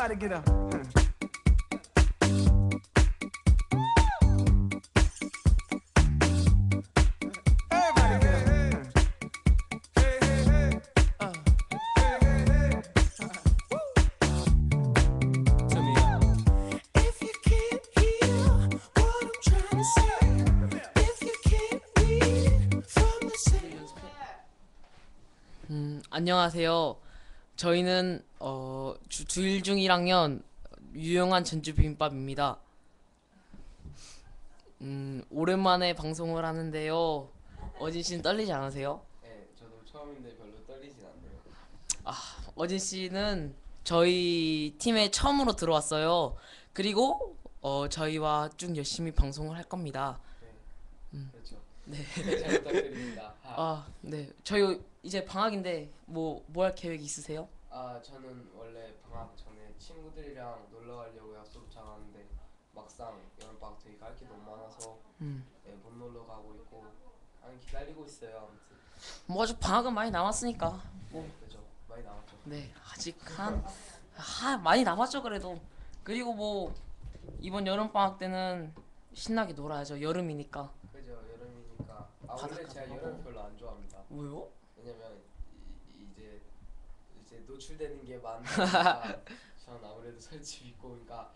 Everybody get up. Everybody get up. Hey, hey, hey. Hey, hey, hey. To me. If you can't hear what I'm trying to say, if you can't read it from the same. 안녕하세요. 저희는 주일중 1학년 유용한 전주 비빔밥입니다. 오랜만에 방송을 하는데요. 어진 씨는 떨리지 않으세요? 네, 저도 처음인데 별로 떨리진 않네요. 어진 씨는 저희 팀에 처음으로 들어왔어요. 그리고 저희와 쭉 열심히 방송을 할 겁니다. 네, 그렇죠. 네. 잘 부탁드립니다. 네. 저희 이제 방학인데 뭐 할 계획 있으세요? 저는 원래 방학 전에 친구들이랑 놀러 가려고 약속 잡았는데 막상 여름방학 되니까 할 게 너무 많아서 네, 못 놀러 가고 있고 기다리고 있어요. 아무튼 뭐 아직 방학은 많이 남았으니까. 네, 그렇죠. 많이 남았죠. 네, 아직 많이 남았죠 그래도. 그리고 뭐 이번 여름 방학 때는 신나게 놀아야죠. 여름이니까. 그죠, 여름이니까. 원래 바닷가 제가 가고. 여름 별로 안 좋아합니다. 왜요? 왜냐면 이제 노출되는 게 많으니까 전 아무래도 설집 입고 그러니까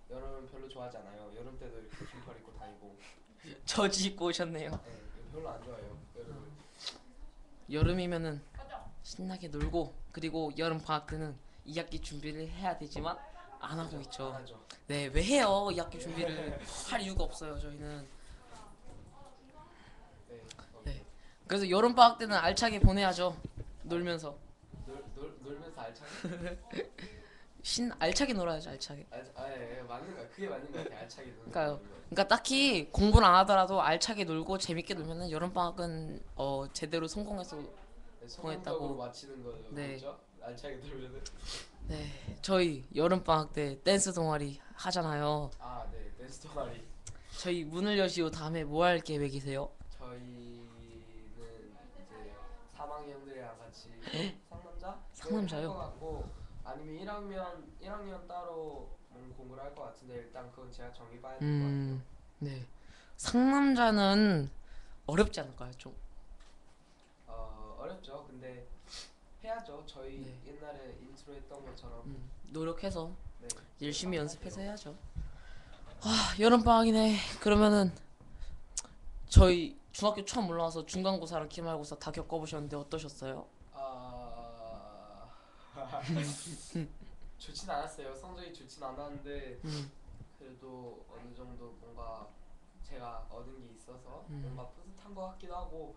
여름은 별로 좋아하지 않아요. 여름 때도 이렇게 긴팔 입고 다니고 저지 입고 오셨네요. 네, 별로 안 좋아해요. 여름을. 여름이면은 신나게 놀고, 그리고 여름 방학 때는 2학기 준비를 해야 되지만 안 하고 안 있죠. 하죠. 네, 왜 해요? 2학기 준비를 할 이유가 없어요 저희는. 네. 네. 그래서 여름 방학 때는 알차게 보내야죠. 놀면서. 놀면서 알차게. 알차게 놀아야죠. 알차게. 맞는 거야. 그게 맞는 거 같아. 알차게 노는 그러니까요. 거. 그러니까 딱히 공부를 안 하더라도 알차게 놀고 재밌게 놀면은 여름 방학은 제대로 성공해서. 네, 성공했다고. 성공적으로 마치는 거죠. 네. 그렇죠? 알차게 놀면은. 네, 저희 여름 방학 때 댄스 동아리 하잖아요. 네. 댄스 동아리. 저희 문을 여시오 다음에 뭐 할 계획이세요? 저희는 이제 3학년들이랑 같이 상남자? 상남자요? 할것 같고 아니면 1학년 따로 공부를 할 것 같은데 일단 그건 제가 정해봐야 될 것 같아요. 네. 상남자는 어렵지 않을까요, 좀? 어렵죠. 근데 해야죠. 저희 네. 옛날에 인트로 했던 것처럼. 노력해서 네. 열심히 연습해서 해야죠. 여름 방학이네. 그러면은 저희 중학교 처음 올라와서 중간고사랑 기말고사 다 겪어보셨는데 어떠셨어요? 좋진 않았어요. 성적이 좋진 않았는데 음. 그래도 어느 정도 뭔가 제가 얻은 게 있어서 음. 뭔가 뿌듯한 것 같기도 하고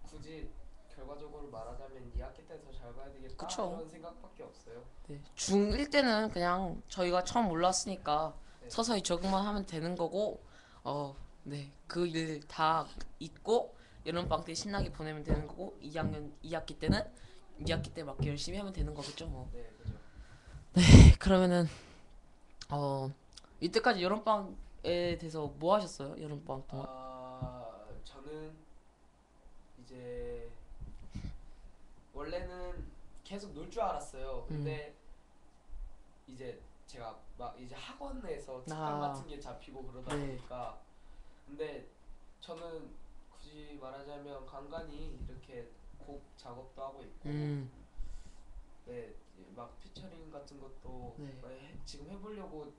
굳이 결과적으로 말하자면 2학기 때 더 잘 봐야 되겠다 그쵸. 이런 생각밖에 없어요. 네. 중1 때는 그냥 저희가 처음 올라왔으니까 네. 서서히 적응만 하면 되는 거고, 네. 그 일 다 잊고 여름 방학 때 신나게 보내면 되는 거고, 2학기 때는 2학기 때 맞게 열심히 하면 되는 거겠죠, 뭐. 네, 그죠. 네, 그러면은 이때까지 여름 방학에 대해서 뭐 하셨어요? 여름 방학 동안? 저는 이제 원래는 계속 놀 줄 알았어요. 근데 이제 제가 막 이제 학원에서 특강 같은 게 잡히고 그러다 네. 보니까 근데 저는 굳이 말하자면 간간히 이렇게 곡 작업도 하고 있고 네, 막 피처링 같은 것도 네. 지금 해보려고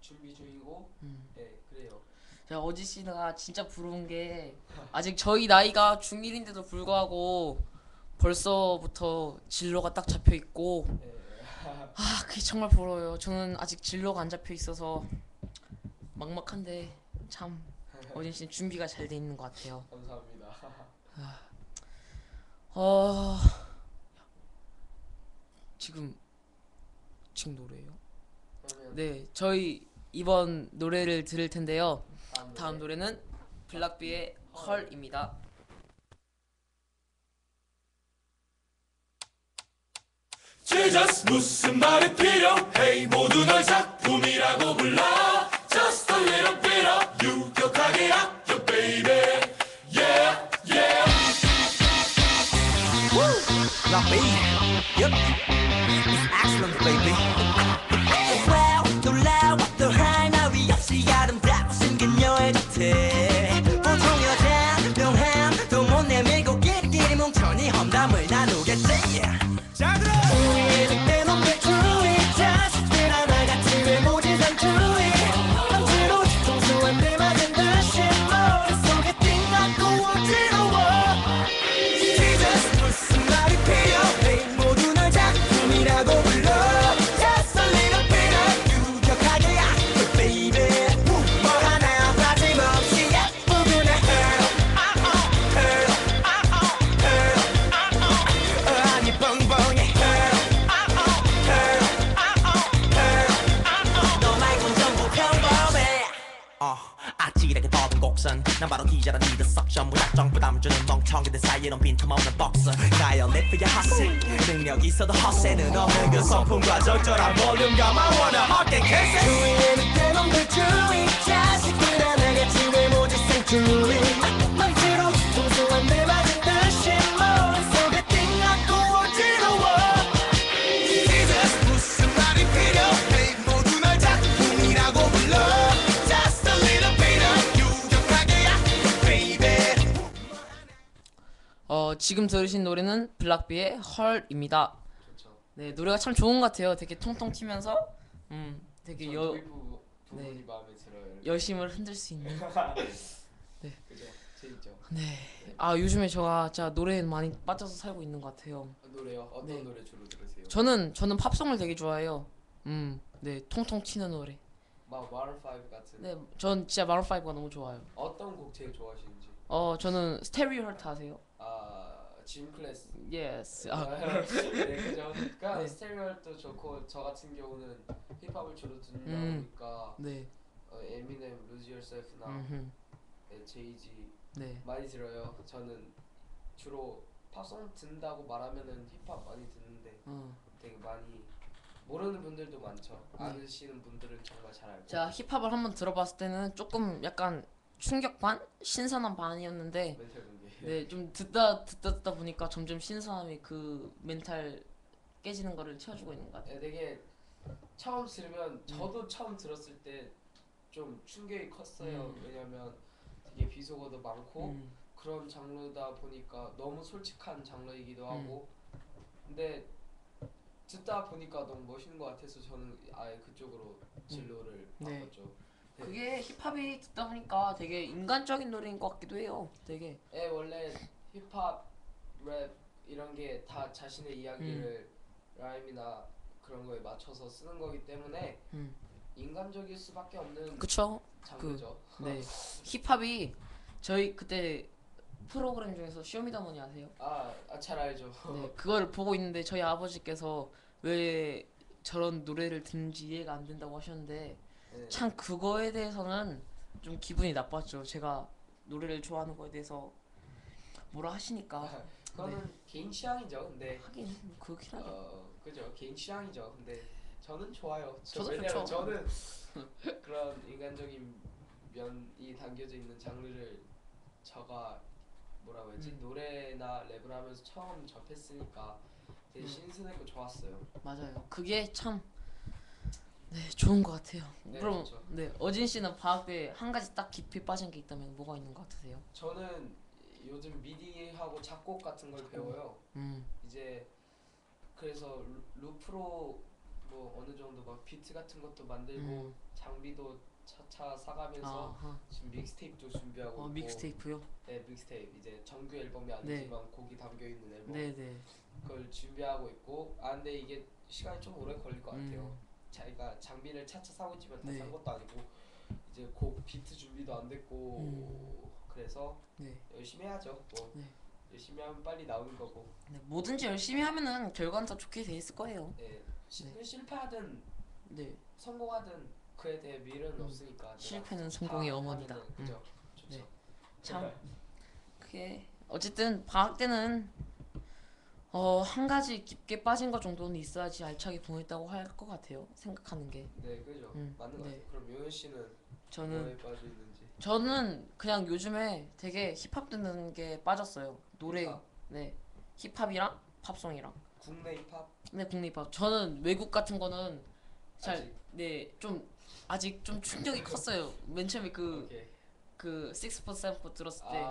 준비 중이고 네, 그래요. 제가 어지 씨가 진짜 부러운 게 아직 저희 나이가 중1인데도 불구하고 벌써부터 진로가 딱 잡혀 있고, 네. 그게 정말 부러워요. 저는 아직 진로가 안 잡혀 있어서 막막한데 참 어진 씨는 준비가 잘 돼 있는 것 같아요. 감사합니다. 지금 노래예요? 그러면 네, 저희 이번 노래를 들을 텐데요. 다음 다음 노래. 노래는 블락비의 헐입니다. Jesus 무슨 말이 필요해 모두 널 작품이라고 불러 Just a little bit of 유격하게 아껴 baby Yeah yeah Block B. Yep. It's excellent, baby. 전부 다 정부담 주는 멍청이들 사이에 넌 빈틈없는 복서 나의 리프야 핫세 능력 있어도 헛세는 없는 그 성품과 적절한 볼륨감 I wanna hot and kiss 주위에는 때놈들 주위 자식들아 나같이 외모지 생주위 억지로 통수한 내 맞은 듯이 머릿속에 띵하고 어지러워 Jesus 무슨 말이 필요해 모두 널 작품이라고 불러 Just a little bit of 유격하게 약해 baby 지금 들으신 노래는 블락비의 헐입니다. 좋죠. 네, 노래가 참 좋은 것 같아요. 되게 통통 튀면서 되게 전 도입 부분이 네. 마음에 들어요. 여심을 흔들 수 있는. 그죠? 재밌죠. 네. 아 요즘에 제가 진짜 노래에 많이 빠져서 살고 있는 것 같아요. 노래요? 어떤 네. 노래 주로 들으세요? 저는 팝송을 되게 좋아해요. 네, 통통 튀는 노래. 막 마룬 5 같은. 네, 전 진짜 마룬 5가 너무 좋아요. 어떤 곡 제일 좋아하시는지? 저는 스테레오 헐트 아세요? 짐 클래스. 예스. 네, 그죠. 그러니까 네. 스테레오도 좋고 저 같은 경우는 힙합을 주로 듣는다 보니까 네. 에미넴, 루즈 열셀프나 제이지 네. 많이 들어요. 저는 주로 팝송 듣는다고 말하면은 힙합 많이 듣는데 되게 많이 모르는 분들도 많죠. 아시는 분들은 정말 잘 알고. 제가 힙합을 한번 들어봤을 때는 조금 약간 충격 반, 신선한 반이었는데, 멘탈 붕괴. 네, 좀 듣다 보니까 점점 신선함이 그 멘탈 깨지는 거를 채워주고 있는 것 같아요. 되게 처음 들으면 저도 처음 들었을 때 좀 충격이 컸어요. 왜냐면 되게 비속어도 많고 그런 장르다 보니까 너무 솔직한 장르이기도 하고 근데 듣다 보니까 너무 멋있는 것 같아서 저는 아예 그쪽으로 진로를 네. 바꿨죠. 네. 그게 힙합이 듣다 보니까 되게 인간적인 노래인 것 같기도 해요. 되게. 원래 힙합, 랩 이런 게 다 자신의 이야기를 라임이나 그런 거에 맞춰서 쓰는 거기 때문에 인간적일 수밖에 없는 그쵸? 장르죠. 네. 힙합이 저희 그때 프로그램 중에서 쇼미더머니 아세요? 잘 알죠. 네. 그거를 보고 있는데 저희 아버지께서 왜 저런 노래를 듣는지 이해가 안 된다고 하셨는데 네. 참 그거에 대해서는 좀 기분이 나빴죠. 제가 노래를 좋아하는 거에 대해서 뭐라 하시니까. 그거는 개인 취향이죠. 근데 하긴 그렇긴 하죠. 그죠. 개인 취향이죠. 근데 저는 좋아요. 저도 왜냐면 좋죠. 저는 그런 인간적인 면이 담겨져 있는 장르를 제가 뭐라고 해야지 노래나 랩을 하면서 처음 접했으니까 되게 신선했고 좋았어요. 맞아요. 그게 참 네, 좋은 것 같아요. 네, 그럼 그렇죠. 네, 어진 씨는 방학 때 한 가지 딱 깊이 빠진 게 있다면 뭐가 있는 것 같으세요? 저는 요즘 미디하고 작곡 같은 걸 배워요. 이제 그래서 루프로 뭐 어느 정도 막 비트 같은 것도 만들고 장비도 차차 사가면서 아하. 지금 믹스테이프도 준비하고 있고. 믹스테이프요? 네, 믹스테이프 이제 정규 앨범이 아니지만 곡이 담겨 있는 앨범. 네, 네. 그걸 준비하고 있고. 근데 이게 시간이 좀 오래 걸릴 것 같아요. 자기가 장비를 차차 사고 있지만 다 네. 산 것도 아니고 이제 곡 비트 준비도 안 됐고 그래서 네. 열심히 해야죠. 뭐 네. 열심히 하면 빨리 나오는 거고. 네, 뭐든지 열심히 하면은 결과는 다 좋게 돼 있을 거예요. 네. 실패하든 네. 성공하든 그에 대해 미련은 없으니까. 내가 실패는 성공의 다 어머니다. 하면은, 그죠. 좋죠. 네. 참 그게 어쨌든 방학 때는 한 가지 깊게 빠진 것 정도는 있어야지 알차게 보냈다고 할 것 같아요. 생각하는 게. 네, 그죠. 맞는 것 네. 같아요. 그럼 요현 씨는 저는 뭐에 빠져 있는지. 저는 그냥 요즘에 되게 힙합 듣는 게 빠졌어요. 노래. 힙합? 네. 힙합이랑 팝송이랑. 국내 힙합? 네, 국내 힙합. 저는 외국 같은 거는 잘 아직? 네, 좀 아직 좀 충격이 컸어요. 맨 처음에 오케이. 그 647 들었을 때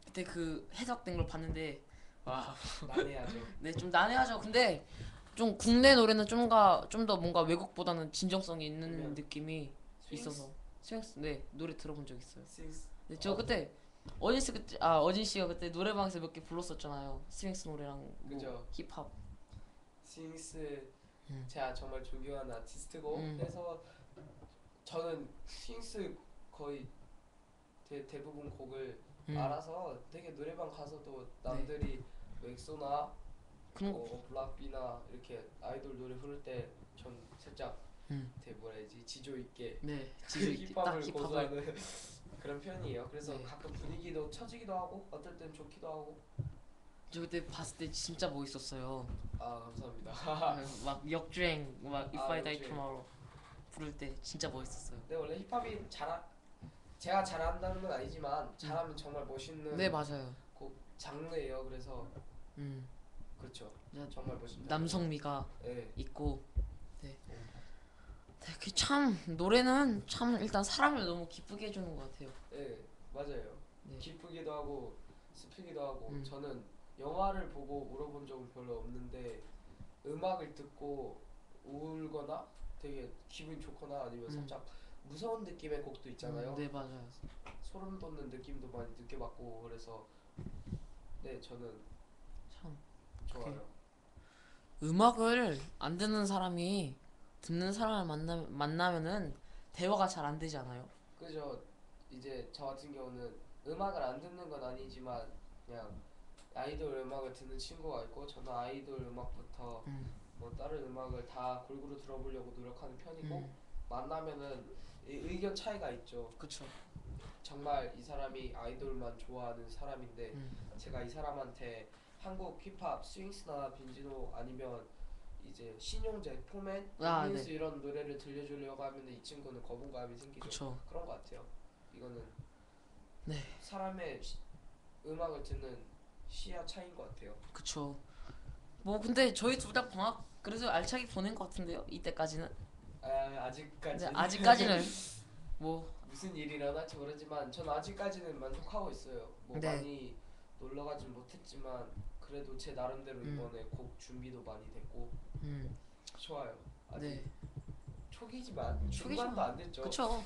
그때 그 해석된 걸 봤는데 와, 난해하죠. 네, 좀 난해하죠. 근데 좀 국내 노래는 좀 더 뭔가 외국보다는 진정성이 있는 그러면 느낌이 스윙스? 있어서 스윙스 네 노래 들어본 적 있어요. 스윙스. 네, 저 그때 어진 씨가 그때 노래방에서 몇 개 불렀었잖아요. 스윙스 노래랑 뭐 그죠. 힙합. 스윙스 제가 정말 존경하는 아티스트고 그래서 저는 스윙스 거의 대부분 곡을 알아서 되게 노래방 가서도 남들이 엑소나 그런 거 블락비나 이렇게 아이돌 노래 부를 때 전 살짝 되게 뭐라 해야지 지조 있게 네, 그 지금 딱 힙합을 힙합을 고수하는 그런 편이에요. 그래서 네. 가끔 분위기도 처지기도 하고 어떨 땐 좋기도 하고. 저 그때 봤을 때 진짜 멋있었어요. 아 감사합니다. 막 역주행 막 If I Die 역주행. Tomorrow 부를 때 진짜 멋있었어요. 근데 원래 힙합이 제가 잘한다는 건 아니지만 잘하면 정말 멋있는 네 맞아요. 곡 장르예요. 그래서 음 그렇죠. 나- 정말 멋있는 남성미가 네. 있고 네. 그참 노래는 참 일단 사람을 너무 기쁘게 해주는 것 같아요. 네 맞아요. 네. 기쁘기도 하고 슬프기도 하고. 음. 저는 영화를 보고 울어본 적은 별로 없는데 음악을 듣고 울거나 되게 기분이 좋거나 아니면 살짝 무서운 느낌의 곡도 있잖아요. 네 맞아요. 소름 돋는 느낌도 많이 느껴봤고 그래서 네 저는 참 좋아요. 음악을 안 듣는 사람이 듣는 사람을 만나면은 대화가 잘 안 되지 않아요? 그죠. 이제 저 같은 경우는 음악을 안 듣는 건 아니지만 그냥 아이돌 음악을 듣는 친구가 있고 저는 아이돌 음악부터 뭐 다른 음악을 다 골고루 들어보려고 노력하는 편이고 만나면은 의견 차이가 있죠. 그쵸. 정말 이 사람이 아이돌만 좋아하는 사람인데 제가 이 사람한테 한국 힙합 스윙스나 빈지노 아니면 이제 신용재, 포맨, 아, 빈스 네. 이런 노래를 들려주려고 하면 이 친구는 거부감이 생기죠. 그쵸. 그런 것 같아요. 이거는 네. 사람의 음악을 듣는 시야 차이인 것 같아요. 그쵸. 뭐 근데 저희 둘 다 방학 그래서 알차게 보낸 것 같은데요. 이때까지는. 아직까지 근데 아직까지는 뭐 무슨 일이 일어날지 모르지만 전 아직까지는 만족하고 있어요. 뭐 네. 많이 놀러 가진 못했지만 그래도 제 나름대로 이번에 곡 준비도 많이 됐고 좋아요. 아직 네. 초기지만 중반도 안 됐죠. 그쵸.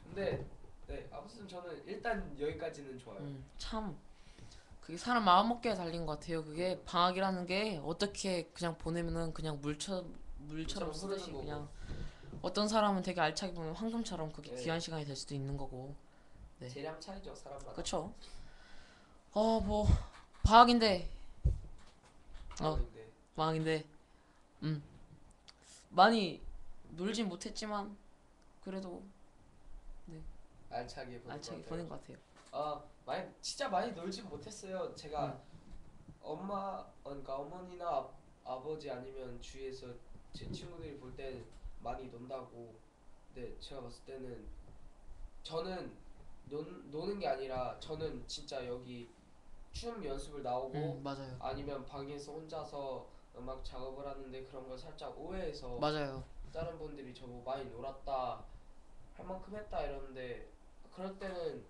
근데 네 아무튼 저는 일단 여기까지는 좋아요. 참 그게 사람 마음먹기에 달린 것 같아요. 그게 방학이라는 게 어떻게 그냥 보내면은 그냥 물처럼 쓰듯이 흐르는 거고. 그냥 어떤 사람은 되게 알차게 보면 황금처럼 그게 네. 귀한 시간이 될 수도 있는 거고. 네. 재량 차이죠 사람마다. 그쵸. 뭐 방학인데 근데 방학인데 많이 놀진 못했지만 그래도 알차게 보낸 알차게 것 보낸 같아요. 것 같아요. 진짜 많이 놀진 못했어요. 제가 그러니까 어머니나 아버지 아니면 주위에서 제 친구들이 볼 때 많이 논다고. 근데 제가 봤을 때는 저는 노는 게 아니라 저는 진짜 여기 춤 연습을 나오고 맞아요. 아니면 방에서 혼자서 음악 작업을 하는데 그런 걸 살짝 오해해서 맞아요. 다른 분들이 저보고 많이 놀았다 할 만큼 했다 이러는데 그럴 때는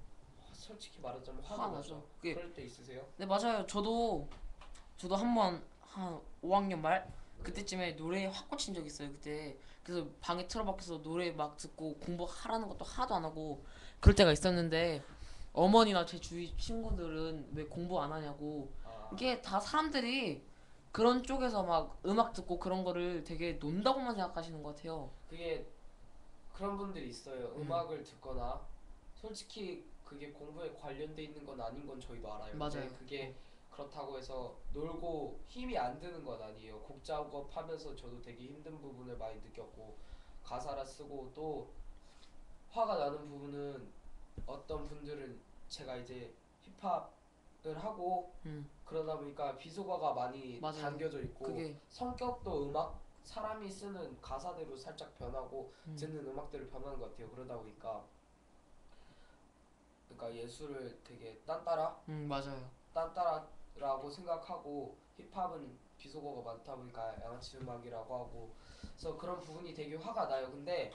솔직히 말하자면 화가 화가 나죠. 나죠. 그게- 그럴 때 있으세요? 네 맞아요. 저도 한 번 한 5학년 말 그때쯤에 노래에 확 꽂힌 적 있어요. 그때 그래서 방에 틀어박혀서 노래 막 듣고 공부하라는 것도 하나도 안 하고 그럴 때가 있었는데 어머니나 제 주위 친구들은 왜 공부 안 하냐고. 이게 다 사람들이 그런 쪽에서 막 음악 듣고 그런 거를 되게 논다고만 생각하시는 것 같아요. 그게 그런 분들이 있어요. 음악을 듣거나 솔직히 그게 공부에 관련돼 있는 건 아닌 건 저희도 알아요. 맞아요. 근데 그게 그렇다고 해서 놀고 힘이 안 드는 건 아니에요. 곡 작업하면서 저도 되게 힘든 부분을 많이 느꼈고 가사를 쓰고 또 화가 나는 부분은 어떤 분들은 제가 이제 힙합을 하고 그러다 보니까 비속어가 많이 맞아요. 담겨져 있고 그게 성격도 사람이 쓰는 가사대로 살짝 변하고 듣는 음악대로 변하는 것 같아요. 그러다 보니까 그러니까 예술을 되게 맞아요. 딴따라라고 생각하고 힙합은 비속어가 많다 보니까 양아치 음악이라고 하고 그래서 그런 부분이 되게 화가 나요. 근데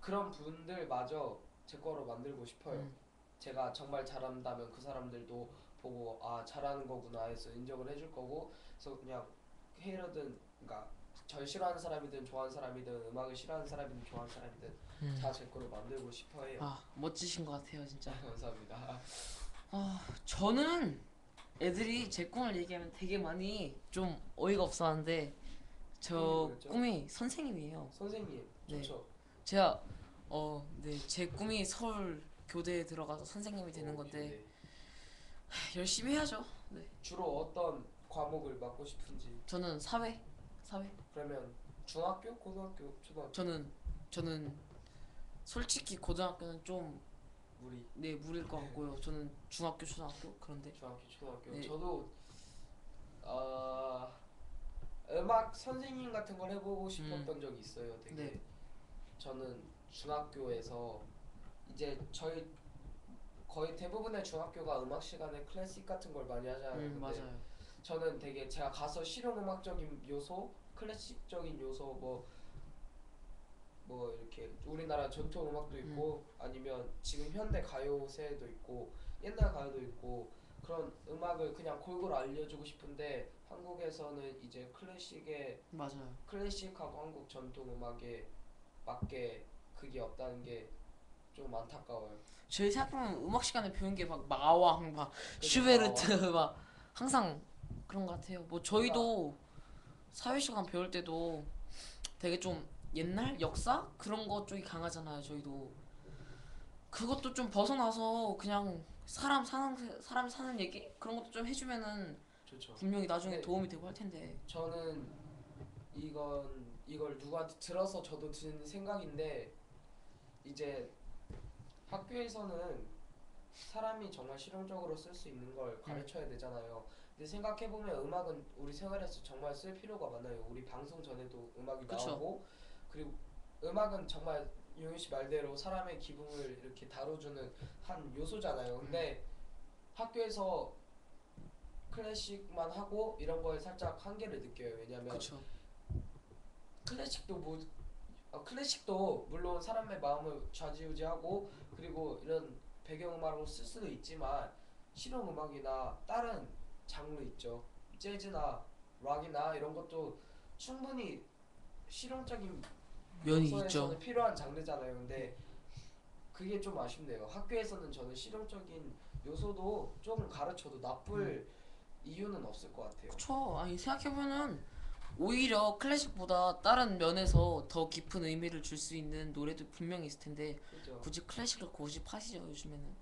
그런 분들마저 제 거로 만들고 싶어요. 제가 정말 잘한다면 그 사람들도 보고 잘하는 거구나 해서 인정을 해줄 거고 그래서 그냥 헤이러든 그러니까 절 싫어하는 사람이든 좋아하는 사람이든 음악을 싫어하는 사람이든 좋아하는 사람이든 다 제 거로 만들고 싶어 해요. 멋지신 것 같아요 진짜. 감사합니다. 저는 애들이 제 꿈을 얘기하면 되게 많이 좀 어이가 없어하는데 저 뭐였죠? 꿈이 선생님이에요. 선생님 네. 좋죠. 제가 제 꿈이 서울 교대에 들어가서 선생님이 되는 건데 네. 열심히 해야죠. 네. 주로 어떤 과목을 맡고 싶은지 저는 사회. 그러면 중학교, 고등학교, 초등학교. 저는 솔직히 고등학교는 좀 우리 무리일 것 같고요. 저는 중학교, 초등학교 그런데. 중학교, 초등학교. 네. 저도 음악 선생님 같은 걸 해보고 싶었던 적이 있어요. 되게. 네. 저는 중학교에서 이제 저희 거의 대부분의 중학교가 음악 시간에 클래식 같은 걸 많이 하잖아요. 근데 맞아요. 저는 되게 제가 가서 실용음악적인 요소, 클래식적인 요소 뭐 이렇게 우리나라 전통 음악도 있고 아니면 지금 현대 가요세도 있고 옛날 가요도 있고 그런 음악을 그냥 골고루 알려주고 싶은데 한국에서는 이제 맞아요. 클래식하고 한국 전통 음악에 맞게 그게 없다는 게 좀 안타까워요. 저희 생각보면 음악 시간에 배운 게 막 마왕, 막 슈베르트 막 항상 그런 것 같아요. 뭐 저희도 사회 시간 배울 때도 되게 좀 옛날 역사 그런 거 쪽이 강하잖아요. 저희도 그것도 좀 벗어나서 그냥 사람 사는 얘기 그런 것도 좀 해주면은 좋죠. 분명히 나중에 네. 도움이 되고 할 텐데. 저는 이걸 누구한테 들어서 저도 드는 생각인데 이제 학교에서는 사람이 정말 실용적으로 쓸 수 있는 걸 가르쳐야 되잖아요. 근데 생각해보면 음악은 우리 생활에서 정말 쓸 필요가 많아요. 우리 방송 전에도 음악이 그쵸. 나오고 그리고 음악은 정말 용희 씨 말대로 사람의 기분을 이렇게 다뤄주는 한 요소잖아요. 근데 학교에서 클래식만 하고 이런 거에 살짝 한계를 느껴요. 왜냐면 그렇죠. 클래식도 물론 사람의 마음을 좌지우지하고 그리고 이런 배경음악으로 쓸 수도 있지만 실용음악이나 다른 장르 있죠. 재즈나 락이나 이런 것도 충분히 실용적인 면이 요소에서는 있죠. 필요한 장르잖아요. 근데 그게 좀 아쉽네요. 학교에서는 저는 실용적인 요소도 조금 가르쳐도 나쁠 이유는 없을 것 같아요. 그렇죠. 아니 생각해보면은 오히려 클래식보다 다른 면에서 더 깊은 의미를 줄 수 있는 노래도 분명히 있을 텐데 그죠? 굳이 클래식을 고집하시죠 요즘에는.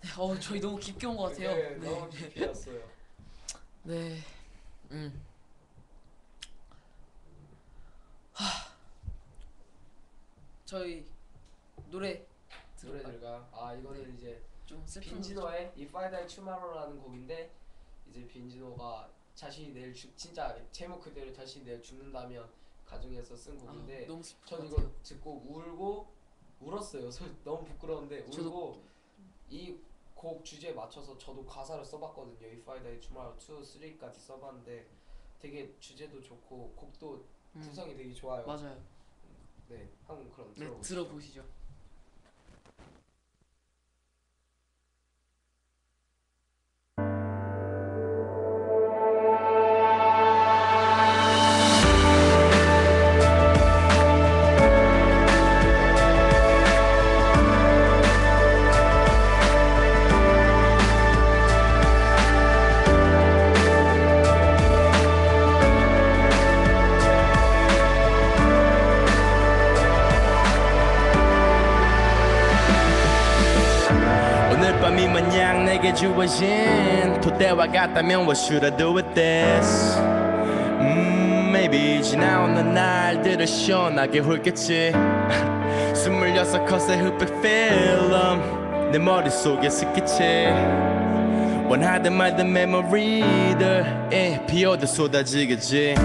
네, 저희 너무 깊게 온 것 같아요. 네, 너무 깊이 왔어요. 네. 저희 노래 노래들과 이거는 이제 좀 슬픈 빈지노의 If I Die Tomorrow라는 곡인데 이제 빈지노가 자신이 내일 진짜 제목 그대로 자신이 내일 죽는다면 가정에서 쓴 곡인데 너무 슬픈 전 것 이거 같아요. 듣고 울었어요. 너무 부끄러운데 울고 이 곡 주제에 맞춰서 저도 가사를 써봤거든요. If I Die Tomorrow 2, 3까지 써봤는데 되게 주제도 좋고 곡도 구성이 되게 좋아요. 맞아요. 네, 한번 그럼 네, 들어보시죠. 들어보시죠. 오늘 밤이 마냥 내게 주어진 토대와 같다면 what should I do with this maybe 지나오는 날들을 시원하게 훑겠지 26컷의 흑백 필름 내 머릿속에 스케치 원하든 말든 메모리들 비오듯 쏟아지겠지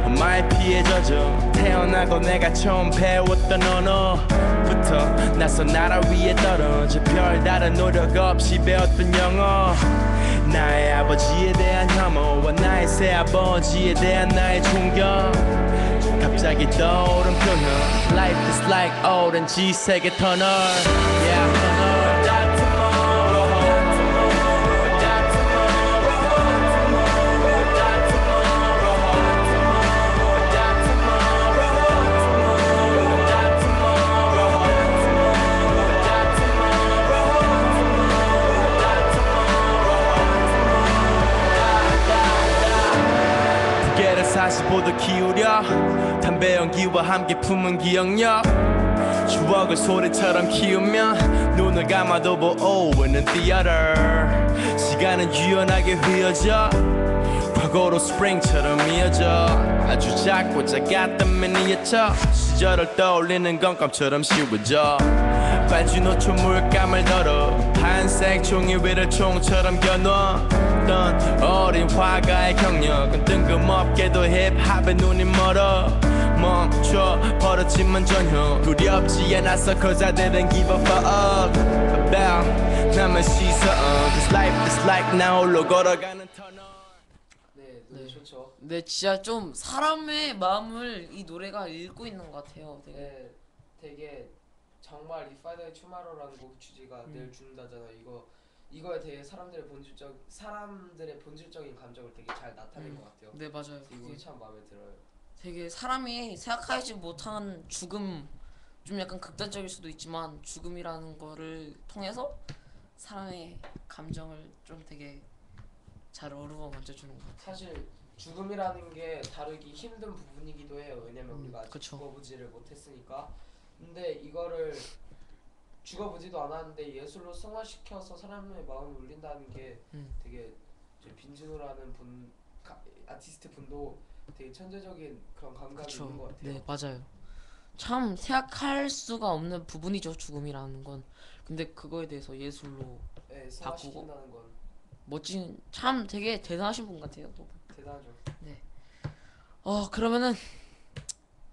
엄마의 피에 젖어 태어나고 내가 처음 배웠던 언어부터 낯선 나라 위에 떨어져 별다른 노력 없이 배웠던 영어 나의 아버지에 대한 혐오와 나의 새아버지에 대한 나의 존경 갑자기 떠오른 표현 Life is like 오렌지 색의 터널 고개를 45도 기울여 담배 연기와 함께 품은 기억력 추억을 소리처럼 키우면 눈을 감아도 보이는 theater 시간은 유연하게 휘어져 사고로 스프링처럼 이어져 아주 작고 작았던 미니어처 시절을 떠올리는 건 껌처럼 쉬워져 반지 노초 물감을 널어 한색 종이 위를 총처럼 겨누었던 어린 화가의 경력은 뜬금없게도 힙합에 눈이 멀어 멈춰 버렸지만 전혀 두렵지 않았어 Cause I didn't give a fuck about 남의 시선 Cause life is like 나 홀로 걸어가는 터널 네, 노래 좋죠. 근데 진짜 좀 사람의 마음을 이 노래가 읽고 있는 것 같아요. 되게. 네, 되게 정말 이 파이더의 투마로라는 곡 주제가 내일 죽는다잖아. 이거에 대해 사람들의 본질적인 감정을 되게 잘 나타낸 것 같아요. 네 맞아요. 이거 참 마음에 들어요. 되게 사람이 생각하지 못한 죽음, 좀 약간 극단적일 수도 있지만 죽음이라는 거를 통해서 사람의 감정을 좀 되게 잘 어루어 만져주는 것 같아요. 사실 죽음이라는 게 다루기 힘든 부분이기도 해요. 왜냐면 우리가 아직 그쵸. 죽어보지를 못했으니까. 근데 이거를 죽어보지도 않았는데 예술로 승화시켜서 사람의 마음을 울린다는 게 되게 빈지노라는 아티스트 분도 되게 천재적인 그런 감각이 있는 것 같아요. 네 맞아요. 참 생각할 수가 없는 부분이죠 죽음이라는 건. 근데 그거에 대해서 예술로 네, 승화시킨다는 건 멋진 참 되게 대단하신 분 같아요. 또. 대단하죠. 네. 그러면은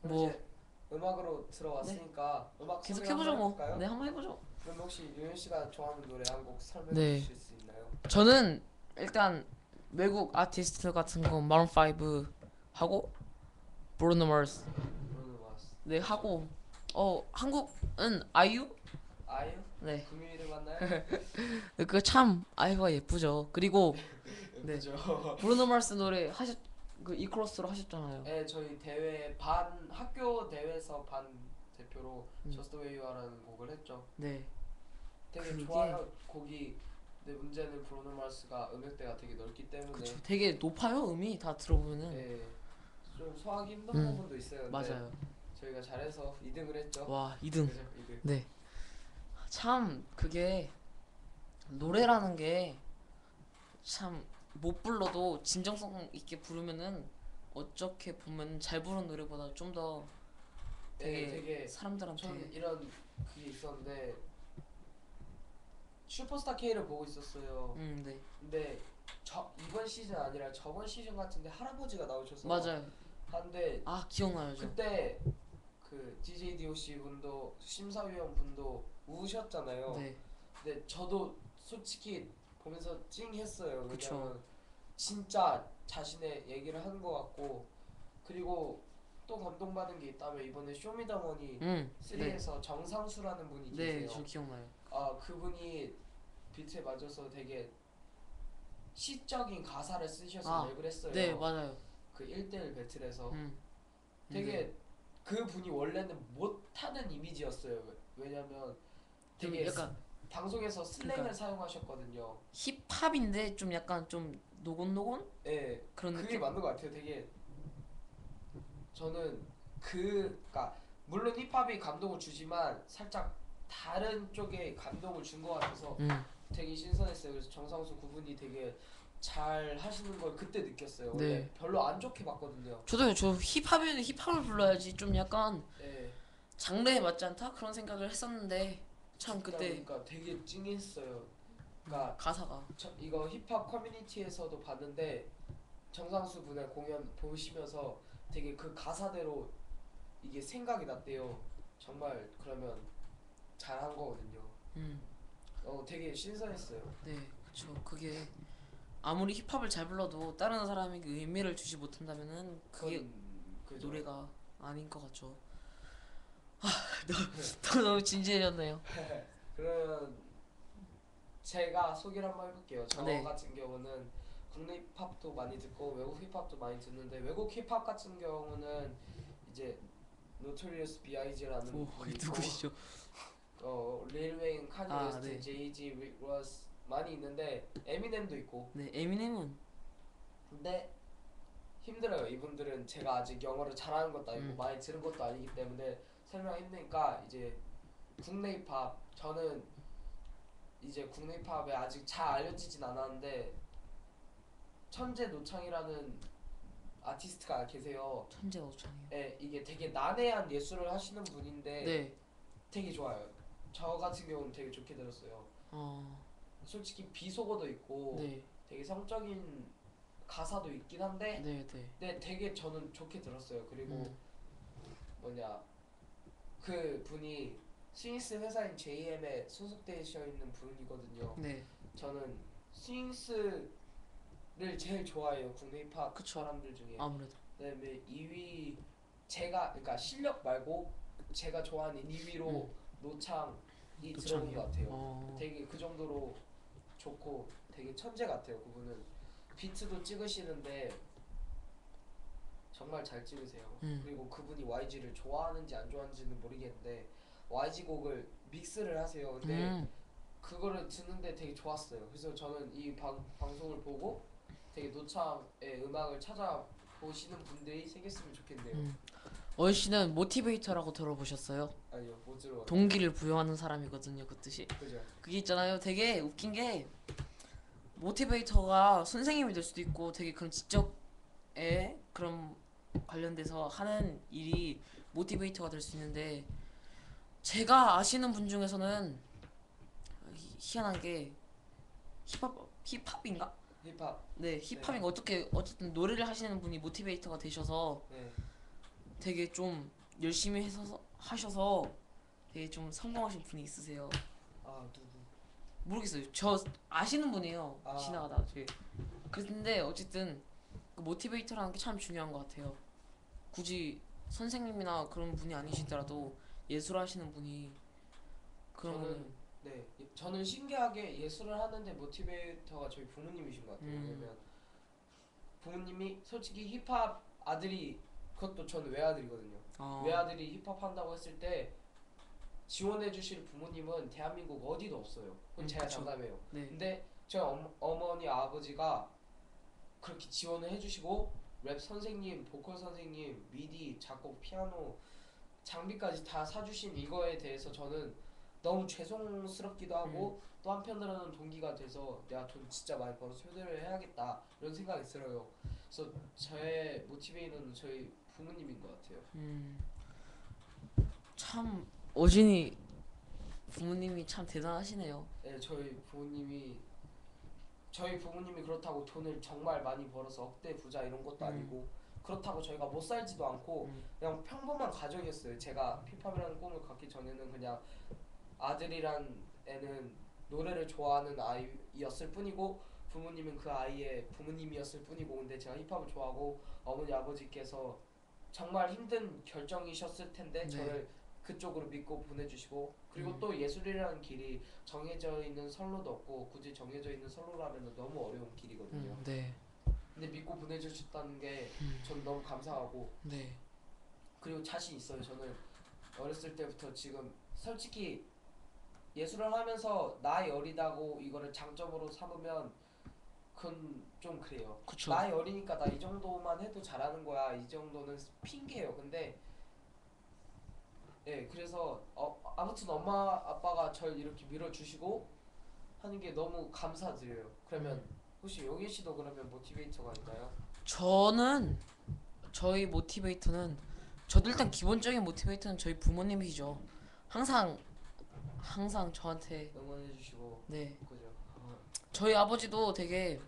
그럼 뭐 이제 음악으로 들어왔으니까 음악 계속 소개 해보죠 한번 뭐. 해볼까요? 네 한번 해보죠. 그럼 혹시 유현 씨가 좋아하는 노래 한 곡 설명해 네. 주실 수 있나요? 저는 일단 외국 아티스트 같은 거 마룬 5 하고 브루노 마스 브루노 마스. 네 하고 한국은 아이유 아이유? 네 금요일에 만나요? 그 참 아이유가 예쁘죠. 그리고 네 예쁘죠. 브루노 마스 노래 그 이크로스로 하셨잖아요. 네, 저희 대회 학교 대회에서 반 대표로 Just the Way You Are라는 곡을 했죠. 네 되게 그게- 좋아요 곡이. 근데 문제는 브루노 마스가 음역대가 되게 넓기 때문에 그쵸. 되게 높아요 음이 다 들어보면은. 네, 좀 소화하기 힘든 부분도 있어요. 근데 맞아요. 저희가 잘해서 2등을 했죠. 와 2등. 그죠? 2등. 네. 참 그게 노래라는 게 참 못 불러도 진정성 있게 부르면은 어떻게 보면 잘 부른 노래보다 좀 더 되게, 네, 되게 사람들한테 전 이런 그게 있었는데 슈퍼스타 K를 보고 있었어요. 네 근데 이번 시즌 아니라 저번 시즌 같은데 할아버지가 나오셔서 맞아요. 한데 기억나요 저. 그때 그 DJ DOC 분도 심사위원 분도 우셨잖아요. 네 근데 저도 솔직히 보면서 찡했어요. 그쵸. 왜냐면 진짜 자신의 얘기를 하는 것 같고, 그리고 또 감동받은 게 있다면 이번에 쇼미더머니 3에서 정상수라는 분이 네 계세요. 저 기억나요. 그분이 비트에 맞춰서 되게 시적인 가사를 쓰셔서 랩을 했어요. 네 맞아요. 그 1대1 배틀에서 되게 그 분이 원래는 못하는 이미지였어요. 왜냐면 좀 되게 약간 방송에서 슬랭을 그러니까 사용하셨거든요. 힙합인데 좀 약간 좀 노곤노곤 네, 그런 그게 느낌. 맞는 것 같아요. 되게 저는 그러니까 물론 힙합이 감동을 주지만 살짝 다른 쪽에 감동을 준 것 같아서 되게 신선했어요. 그래서 정상수 그분이 되게 잘 하시는 걸 그때 느꼈어요. 원래 네. 별로 안 좋게 봤거든요. 저도 저 힙합이면 힙합을 불러야지 좀 약간 네. 장르에 맞지 않다 그런 생각을 했었는데 참 듣다 그때 보니까 되게 찡했어요. 그러니까 가사가 이거 힙합 커뮤니티에서도 봤는데 정상수 분의 공연 보시면서 되게 그 가사대로 이게 생각이 났대요. 정말 그러면 잘한 거거든요. 되게 신선했어요. 네 그쵸. 그게 아무리 힙합을 잘 불러도 다른 사람에게 의미를 주지 못한다면은 그게 그죠. 노래가 아닌 것 같죠. 너무 진지해졌네요. 그러면 제가 소개를 한번 해볼게요. 저 네. 같은 경우는 국내 힙합도 많이 듣고 외국 힙합도 많이 듣는데 외국 힙합 같은 경우는 이제 Notorious B.I.G.라는 분이 있고 누구시죠? 릴 웨인, 카니 아, 웨스트, 네. 제이지, 릭 로스 많이 있는데 에미넴도 있고. 네 에미넴은 근데 힘들어요. 이분들은 제가 아직 영어를 잘하는 것도 아니고 많이 들은 것도 아니기 때문에 설명이 힘드니까 이제 국내 힙합, 저는 이제 국내 힙합에 아직 잘 알려지진 않았는데 천재 노창이라는 아티스트가 계세요. 천재 노창이요. 예, 이게 되게 난해한 예술을 하시는 분인데 네. 되게 좋아요. 저 같은 경우는 되게 좋게 들었어요. 솔직히 비속어도 있고 네. 되게 성적인 가사도 있긴 한데 네, 네. 네, 되게 저는 좋게 들었어요. 그리고 뭐냐 그 분이 스윙스 회사인 JM에 소속되어 있는 분이거든요. 네. 저는 스윙스를 제일 좋아해요. 국내 힙합 그쵸. 사람들 중에. 아무래도. 그다음에 2위 제가 그러니까 실력 말고 제가 좋아하는 2위로 노창이 들어온 것 같아요. 되게 그 정도로 좋고 되게 천재 같아요. 그분은 비트도 찍으시는데 정말 잘 찍으세요. 그리고 그분이 YG를 좋아하는지 안 좋아하는지는 모르겠는데 YG 곡을 믹스를 하세요. 근데 그거를 듣는데 되게 좋았어요. 그래서 저는 이 방송을 보고 되게 노창의 음악을 찾아보시는 분들이 생겼으면 좋겠네요. 어이 씨는 모티베이터라고 들어보셨어요? 아니요, 못 들어요. 동기를 부여하는 사람이거든요, 그 뜻이. 그죠. 그게 있잖아요. 되게 웃긴 게 모티베이터가 선생님이 될 수도 있고 되게 그런 지적에 그런 관련돼서 하는 일이 모티베이터가 될 수 있는데 제가 아시는 분 중에서는 희한한 게 힙합인가? 힙합. 네, 힙합인가 어쨌든 노래를 하시는 분이 모티베이터가 되셔서 네. 되게 좀 열심히 하셔서 되게 좀 성공하신 분이 있으세요. 아, 누구? 모르겠어요. 저 아시는 분이에요. 아. 지나가다가 그런데 어쨌든 그 모티베이터라는 게 참 중요한 것 같아요. 굳이 선생님이나 그런 분이 아니시더라도 예술하시는 분이 저는 신기하게 예술을 하는데 모티베이터가 저희 부모님이신 것 같아요. 왜냐면 부모님이 솔직히 힙합 아들이 그것도 저는 외아들이거든요. 외아들이 힙합 한다고 했을 때 지원해 주실 부모님은 대한민국 어디도 없어요. 그건 제가 장담해요. 네. 근데 저희 어머니 아버지가 그렇게 지원을 해주시고 랩 선생님, 보컬 선생님, 미디, 작곡, 피아노 장비까지 다 사주신 이거에 대해서 저는 너무 죄송스럽기도 하고 또 한편으로는 동기가 돼서 내가 돈 진짜 많이 벌어서 효도를 해야겠다 이런 생각이 들어요. 그래서 저의 모티베이터는 저희 부모님인 것 같아요. 참 어진이 부모님이 참 대단하시네요. 네, 저희 부모님이 그렇다고 돈을 정말 많이 벌어서 억대 부자 이런 것도 아니고 그렇다고 저희가 못 살지도 않고 그냥 평범한 가정이었어요. 제가 힙합이라는 꿈을 갖기 전에는 그냥 아들이란 애는 노래를 좋아하는 아이였을 뿐이고 부모님은 그 아이의 부모님이었을 뿐이고 근데 제가 힙합을 좋아하고 어머니 아버지께서 정말 힘든 결정이셨을 텐데 네. 저를 그쪽으로 믿고 보내주시고 그리고 또 예술이라는 길이 정해져 있는 선로도 없고 굳이 정해져 있는 선로라면 너무 어려운 길이거든요. 네. 근데 믿고 보내주셨다는 게 저는 너무 감사하고 네. 그리고 자신 있어요. 저는 어렸을 때부터 지금 솔직히 예술을 하면서 나이 어리다고 이거를 장점으로 삼으면 그건 좀 그래요. 그쵸. 나이 어리니까 나 이 정도만 해도 잘하는 거야. 이 정도는 핑계예요. 근데 그래서 아무튼 엄마 아빠가 절 이렇게 밀어주시고 하는 게 너무 감사드려요. 그러면 혹시 용희 씨도 그러면 모티베이터가 있나요? 저희 모티베이터는 저도 일단 기본적인 모티베이터는 저희 부모님이죠. 항상 저한테 응원해주시고 네. 그죠. 저희 아버지도 되게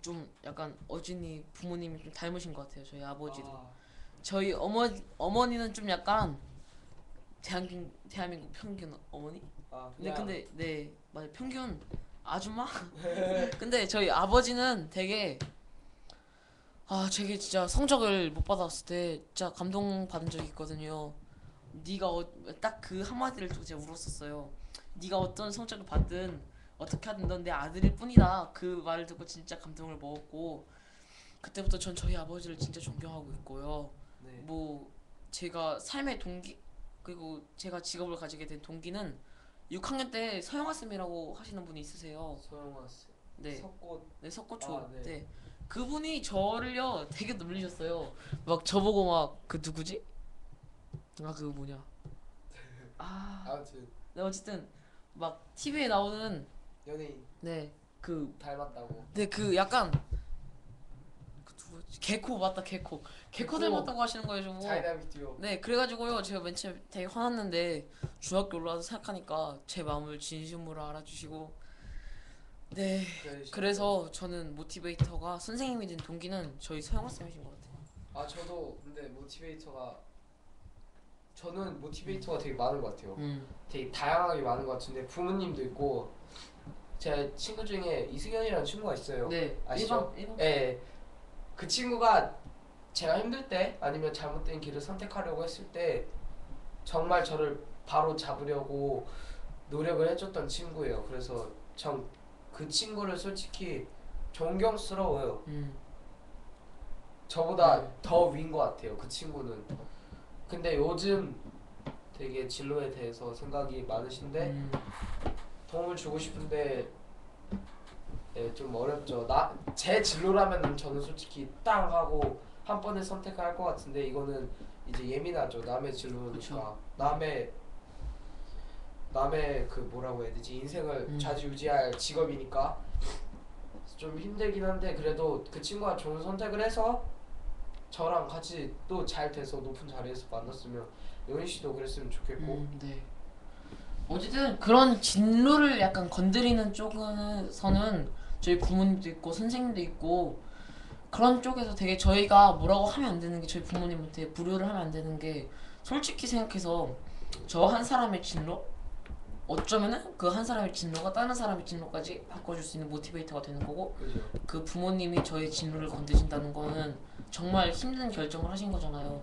좀 약간 어진이 부모님이 좀 닮으신 것 같아요. 저희 아버지도. 저희 어머니는 좀 약간 대한민국 평균 어머니? 근데 네 맞아요. 평균 아줌마? 근데 저희 아버지는 되게 되게 진짜 성적을 못 받았을 때 진짜 감동받은 적이 있거든요. 네가 딱 그 한마디를 듣고 제가 울었었어요. 네가 어떤 성적을 받든 어떻게 하든 넌 내 아들일 뿐이다. 그 말을 듣고 진짜 감동을 먹었고 그때부터 전 저희 아버지를 진짜 존경하고 있고요. 네. 뭐 제가 삶의 동기 그리고 제가 직업을 가지게 된 동기는 6학년 때 서영아 쌤이라고 하시는 분이 있으세요. 서영아 씨. 네. 석꽃. 네, 석고초. 네. 네. 그분이 저를요 되게 놀리셨어요. 막 저보고 막 그 누구지? 그 뭐냐? 아무튼 네, 어쨌든 막 TV에 나오는 연예인 네, 닮았다고. 그 약간 뭐지? 개코 맞다 개코 닮았다고 하시는 거예요 저거. 다이나믹 듀오. 네 그래가지고요 제가 맨 처음에 되게 화났는데 중학교 올라와서 생각하니까 제 마음을 진심으로 알아주시고 네 그래서 저는 모티베이터가 선생님이 된 동기는 저희 서영아 쌤이신 것 같아요. 아 저도 근데 저는 모티베이터가 되게 많은 것 같아요. 되게 다양하게 많은 것 같은데 부모님도 있고 제 친구 중에 이승현이라는 친구가 있어요. 네 아시죠? 1번? 네. 그 친구가 제가 힘들 때 아니면 잘못된 길을 선택하려고 했을 때 정말 저를 바로 잡으려고 노력을 해줬던 친구예요. 그래서 전 그 친구를 솔직히 존경스러워요. 저보다 네. 더 위인 것 같아요. 그 친구는. 근데 요즘 되게 진로에 대해서 생각이 많으신데 도움을 주고 싶은데 네, 좀 어렵죠. 제 진로라면 저는 솔직히 땅 하고 한 번에 선택할 것 같은데 이거는 이제 예민하죠. 남의 진로니까. 그쵸. 남의 그 뭐라고 해야 되지? 인생을 좌지우지할 직업이니까 좀 힘들긴 한데 그래도 그 친구가 좋은 선택을 해서 저랑 같이 또 잘 돼서 높은 자리에서 만났으면 영희 씨도 그랬으면 좋겠고. 네. 어쨌든 그런 진로를 약간 건드리는 쪽에서는 저희 부모님도 있고 선생님도 있고 그런 쪽에서 되게 저희가 뭐라고 하면 안 되는 게 저희 부모님한테 불효를 하면 안 되는 게 솔직히 생각해서 저 한 사람의 진로 어쩌면은 그 한 사람의 진로가 다른 사람의 진로까지 바꿔줄 수 있는 모티베이터가 되는 거고 그죠. 그 부모님이 저의 진로를 건드신다는 거는 정말 힘든 결정을 하신 거잖아요.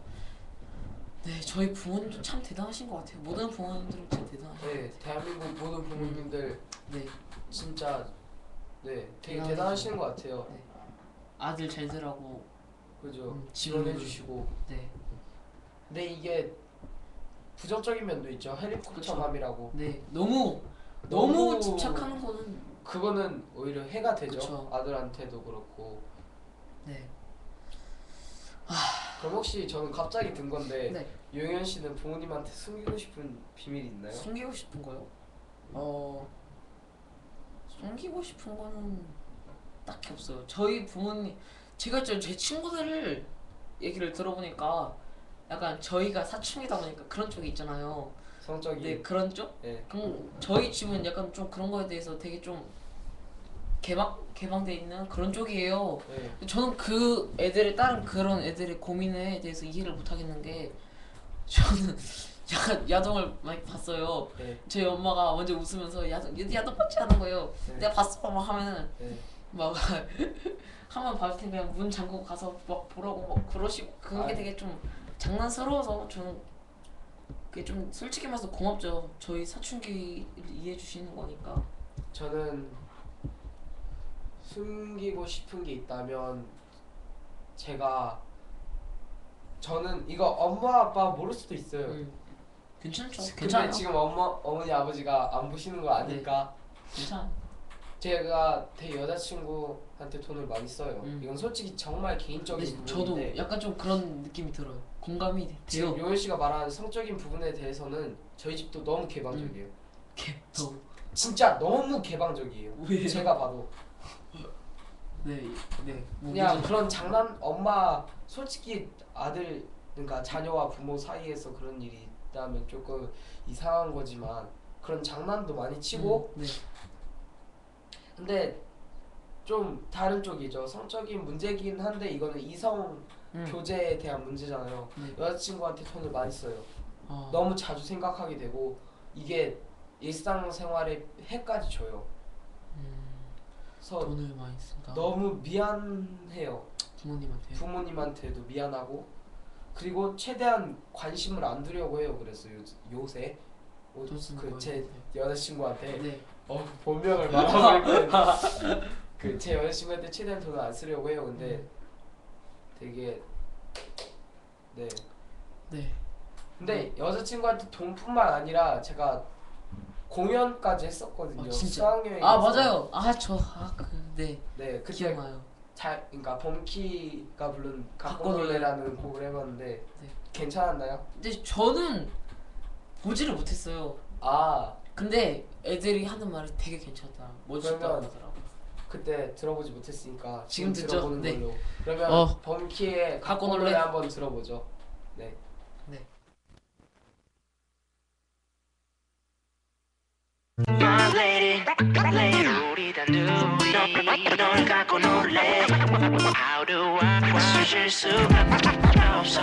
네, 저희 부모님도 참 대단하신 것 같아요. 모든 부모님들은 진짜 대단하신 것 네, 같아요. 대한민국 모든 부모님들 네, 진짜 네 되게 대단하시죠. 대단하신 것 같아요. 네. 아들 잘 되라고. 그죠. 지원을- 지원해주시고. 네, 근데 이게 부정적인 면도 있죠. 그쵸. 해리포터맘이라고. 네, 너무 집착하는 거는 그거는 오히려 해가 되죠. 그쵸. 아들한테도 그렇고. 네, 그럼 혹시 저는 갑자기 든 건데 네. 용현 씨는 부모님한테 숨기고 싶은 비밀이 있나요? 숨기고 싶은 거요? 숨기고 싶은 거는 딱히 없어요. 저희 부모님 제가 제 친구들 얘기를 들어보니까 약간 저희가 사춘기다 보니까 그런 쪽이 있잖아요. 성적인. 네 그런 쪽? 네. 그럼 저희 집은 약간 좀 그런 거에 대해서 되게 좀 개방돼 있는 그런 쪽이에요. 네. 저는 그 애들의 다른 그런 애들의 고민에 대해서 이해를 못 하겠는 게 저는 약간 야동을 많이 봤어요. 네. 저희 엄마가 먼저 웃으면서 야동 봤지 하는 거예요. 네. 내가 봤어 막 하면은 네. 막 한번 봤을 때 그냥 문 잠그고 가서 막 보라고 막 그러시고 그게 아. 되게 좀 장난스러워서 저는 그게 좀 솔직히 말해서 고맙죠. 저희 사춘기를 이해해 주시는 거니까. 저는 숨기고 싶은 게 있다면 저는 이거 엄마 아빠 모를 수도 있어요. 괜찮죠. 근데 괜찮아요. 지금 어머니 아버지가 안 보시는 거 아니까 괜찮아. 제가 제 여자친구한테 돈을 많이 써요. 이건 솔직히 정말 개인적인 근데 부분인데 저도 약간 좀 그런 느낌이 들어요. 공감이 돼요. 지금 용현 씨가 말한 성적인 부분에 대해서는 저희 집도 너무 개방적이에요. 더 진짜 너무 개방적이에요. 왜요? 제가 봐도 네. 뭐 그냥 무슨- 그런 장난 엄마 솔직히 아들 그러니까 자녀와 부모 사이에서 그런 일이 있다면 조금 이상한 거지만 그런 장난도 많이 치고 네. 근데 좀 다른 쪽이죠. 성적인 문제긴 한데 이거는 이성 교제에 대한 문제잖아요. 네. 여자친구한테 돈을 많이 써요. 아, 너무 자주 생각하게 되고 이게 일상생활에 해까지 줘요. 그래서 돈을 많이 쓴다. 너무 미안해요. 부모님한테. 부모님한테도 미안하고 그리고 최대한 관심을 안 두려고 해요. 그래서 요새 돈 쓰는 거예요? 제 여자친구한테 네. 본명을 말하고 있거든요. 제 여자친구한테 최대한 돈을 안 쓰려고 해요. 근데 되게 네. 네. 근데 여자친구한테 돈뿐만 아니라 제가 공연까지 했었거든요. 아, 진짜? 수학여행. 아 맞아요. 네. 네, 그때 기억나요. 그러니까 범키가 부른 갖고 갖고 놀래라는 곡을 해봤는데 네. 괜찮았나요? 근데 저는 보지를 못했어요. 아 근데 애들이 하는 말이 되게 괜찮다. 멋있다 그러면 하더라고. 그때 들어보지 못했으니까 지금 지금 듣죠? 들어보는 네. 걸로. 그러면 어. 범키의 갖고 갖고 놀래? 놀래 한번 들어보죠. 네. My lady, 우리 단둘이 널 갖고 놀래. How do I 숨쉴 수가 없어.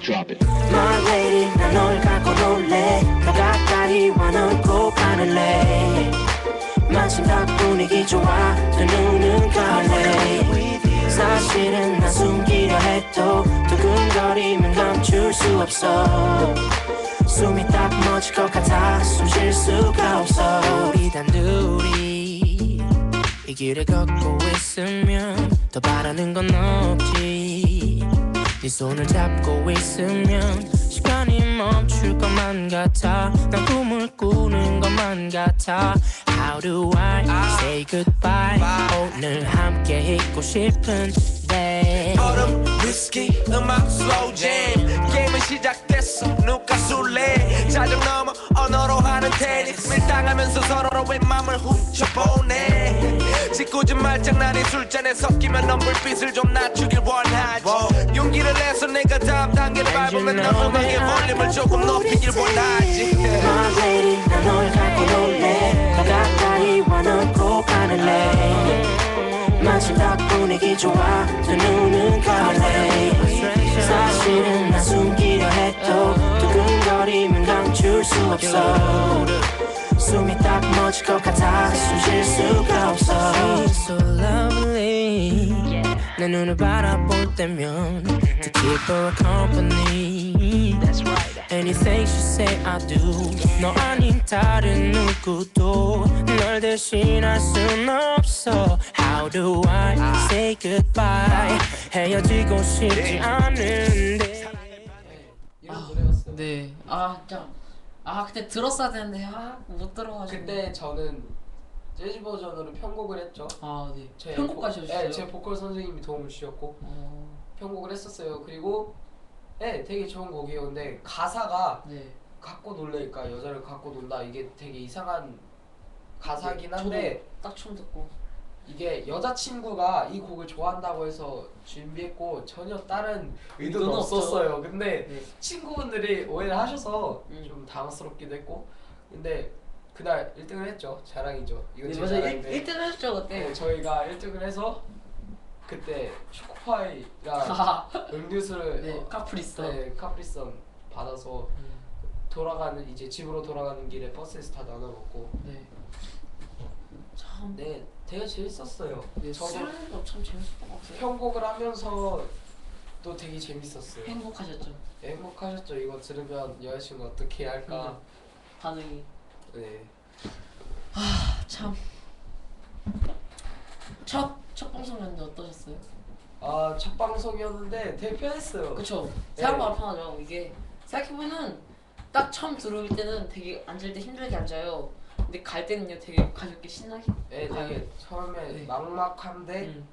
My lady, 난 널 갖고 놀래. 더 가까이 와 널 꼭 안을래. 마침 딱 분위기 좋아 두 눈은 갈래. 사실은 난 숨기려 해도 두근거리면 감출 수 없어. 숨이 딱 멎을 것 같아 숨 쉴 수가 없어. 우리 단둘이 이 길을 걷고 있으면 더 바라는 건 없지. 네 손을 잡고 있으면 시간이 멈출 것만 같아. 난 꿈을 꾸는 것만 같아. How do I say goodbye? 오늘 함께 있고 싶은데. 얼음 위스키 음악 슬로우 잼 게임은 시작됐어 누가 술래 자정 넘어 언어로 하는 테니스 밀당하면서 서로의 맘을 훔쳐보네 짓궂은 말장난이 술잔에 섞이면 넌 불빛을 좀 낮추길 원하지 용기를 내서 내가 다음 단계를 밟으면 넌 음악의 볼륨을 조금 높이길 원하지 My lady 난 널 갖고 놀래. 더 가까이 와 널 꼭 안을래. 마침 딱 분위기 좋아 두 눈은 갈래. 사실은 난 숨기려 해도 두근거리면 감출 수 없어. 숨이 딱 멎을 것 같아 숨 쉴 수가 없어. She's so lovely. 내 눈을 바라볼 때면 To keep her company. Anything she say I do. 너 아닌 다른 누구도 널 대신할 순 없어. How do I say goodbye? 헤어지고 싶지 않은데. 이런 노래였어요. 네. 아 진짜. 아 그때 들었어야 되는데 못 들어가지고. 그때 저는 재즈 버전으로 편곡을 했죠. 아 네. 제 편곡까지 해주셨어요? 네, 제 보컬 선생님이 도움을 주셨고 편곡을 했었어요. 그리고 네, 되게 좋은 곡이에요. 근데 가사가 네. 갖고 놀래니까 여자를 갖고 논다 이게 되게 이상한 가사긴 네, 한데 저도 딱 처음 듣고. 이게 여자친구가 이 곡을 좋아한다고 해서 준비했고 전혀 다른 의도는 의도는 없었어요. 근데 네. 친구분들이 오해를 하셔서 음. 좀 당황스럽기도 했고 근데 그날 1등을 했죠. 자랑이죠. 이건 네, 제 맞아요. 자랑인데 1등 하셨죠 그때. 네, 저희가 1등을 해서 그때 초코파이랑 음료수를 네. 카프리스. 네, 카프리선 받아서 돌아가는 이제 집으로 돌아가는 길에 버스에서 다 나눠 먹고 네. 참. 네 되게 재밌었어요. 네. 저도 술도 참 재밌었던 것 같아요. 편곡을 하면서 또 되게 재밌었어요. 행복하셨죠? 행복하셨죠? 이거 들으면 여자친구 어떻게 할까? 반응이. 네. 참. 첫 방송이었는데 어떠셨어요? 아, 첫 방송이었는데 되게 편했어요. 그쵸. 네. 생각보다 편하죠. 이게 생각해보면 딱 처음 들어올 때는 되게 앉을 때 힘들게 앉아요. 근데 갈 때는요 되게 가볍게 신나게 네, 가요. 되게 처음에 네. 막막한데 음.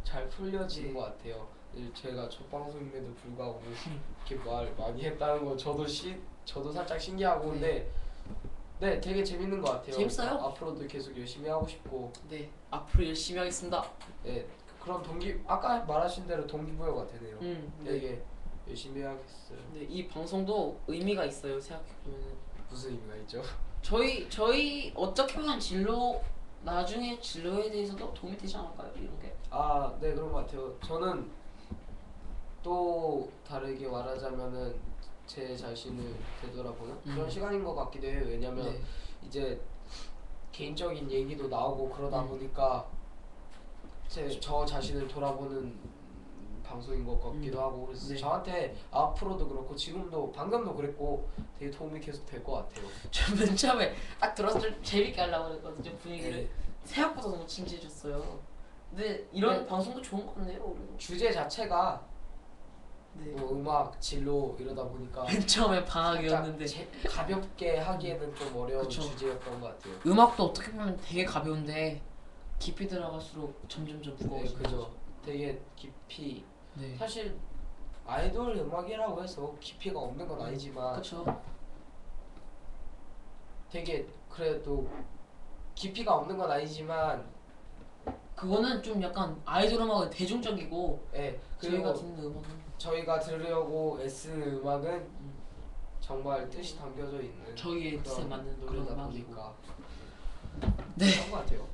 잘 풀려지는 네. 것 같아요. 제가 첫 방송임에도 불구하고 이렇게 말 많이 했다는 거 저도 살짝 신기하고 근데 네 되게 재밌는 것 같아요. 재밌어요? 앞으로도 계속 열심히 하고 싶고 네 앞으로 열심히 하겠습니다. 네 그런 아까 말하신 대로 동기부여가 되네요. 네. 되게 열심히 해야겠어요. 네, 이 방송도 의미가 있어요. 생각해보면 무슨 의미가 있죠? 저희 어떻게 보면 나중에 진로에 대해서도 도움이 되지 않을까요? 이런 게. 아, 네 그런 것 같아요. 저는 또 다르게 말하자면은 제 자신을 되돌아보는 그런 시간인 것 같기도 해요. 왜냐면 네. 이제 개인적인 얘기도 나오고 그러다 보니까 저 자신을 돌아보는 방송인 것 같기도 하고 그래서 네. 저한테 앞으로도 그렇고 지금도 방금도 그랬고 되게 도움이 계속 될 것 같아요. 저 맨 처음에 딱 들어서 좀 재밌게 하려고 그랬거든요. 분위기를. 네. 생각보다 너무 진지해졌어요. 근데 이런 네. 방송도 좋은 것 같네요. 우리는. 주제 자체가 네. 뭐 음악, 진로 이러다 보니까 맨 처음에 방학이었는데 가볍게 하기에는 좀 어려운 그쵸. 주제였던 것 같아요. 음악도 어떻게 보면 되게 가벼운데 깊이 들어갈수록 점점점 네, 무거워지죠. 그죠. 되게 깊이 네. 사실 아이돌 음악이라고 해서 깊이가 없는 건 아니지만 그렇죠. 되게 그래도 깊이가 없는 건 아니지만 그거는 좀 약간 아이돌 음악은 대중적이고 예 저희가 그리고 듣는 음악은 저희가 들으려고 애쓰는 음악은 정말 뜻이 담겨져 있는 저희의 뜻에 그런 맞는 그런 노래다 음악이고. 보니까 네. 그런 것 같아요.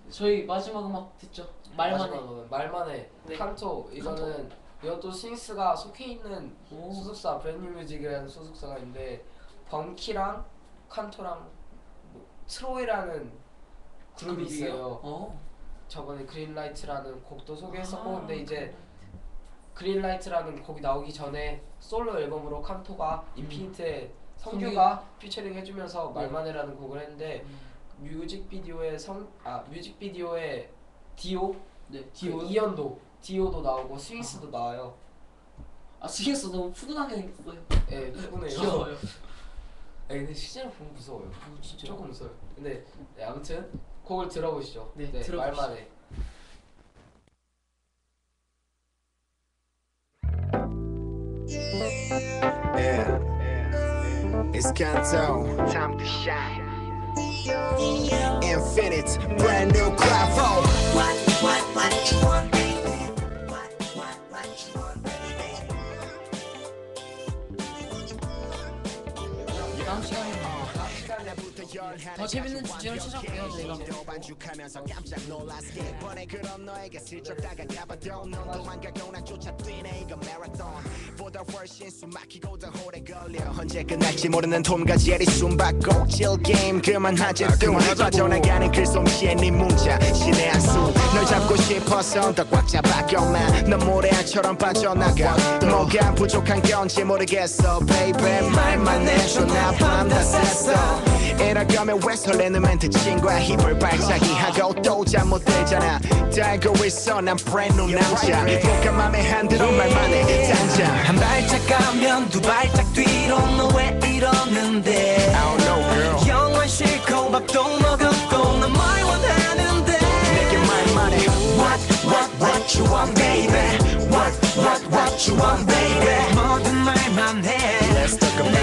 저희 마지막 음악 듣죠. 말만해. 마지막으로는 말만해 네. 칸토 이거는 이것도 스윙스가 속해 있는 오. 소속사 브랜뉴 뮤직이라는 소속사가 있는데 번키랑 칸토랑 뭐, 트로이라는 그룹이 있어요. 저번에 그린라이트라는 곡도 소개했었고 근데 이제 그린라이트라는 곡이 나오기 전에 솔로 앨범으로 칸토가 인피니트의 성규가 피처링 해주면서 말만해라는 곡을 했는데 뮤직비디오에 디오 네. 그 이연도 디오도 나오고 스윙스도 나와요. 아 스윙스 너무 푸근하게 생겼어요. 예, 푸근해요. 귀여워요. 근데 실제로 보면 무서워요. 진짜. 조금 무서워요. 근데 네, 아무튼 곡을 들어보시죠. 네, 들어보시죠. 말만해. Yeah. It's Kanto. Time to shine. Infinite, brand new Clavo. What you want, baby? What you want, baby? 다음 시간에 더 재밌는 주제를 찾아볼게요 저희가. 반죽하면서 깜짝 놀랐게 이번에 그런 너에게 슬쩍 다가가봐도 넌 도망가거나 쫓아뛰네 이건 마라톤 보다 훨씬 숨막히고 더 오래 걸려 언제 끝날지 모르는 톰과 제리 숨바꼭질 게임 그만하지 또 빠져나가는 글솜씨에 네 문자 신의 한수 널 잡고 싶어서 더 꽉 잡아껴만 넌 모래알처럼 빠져나가 뭐가 부족한 건지 모르겠어 baby 말만 해줘 나 밤 다 샜어 이러려면 왜 설레는 멘트 친구야 힙을 발차기하고 또 잠 못 들잖아 달고 있어 난 brand new 남자 복한 맘에 흔들어 말만 해 당장 한 발짝 가면 두 발짝 뒤로 너 왜 이러는데 I don't know girl 영원 싫고 밥도 먹었고 난 뭘 원하는데 내게 말만 해 What you want baby What you want baby 뭐든 말만 해 Let's talk about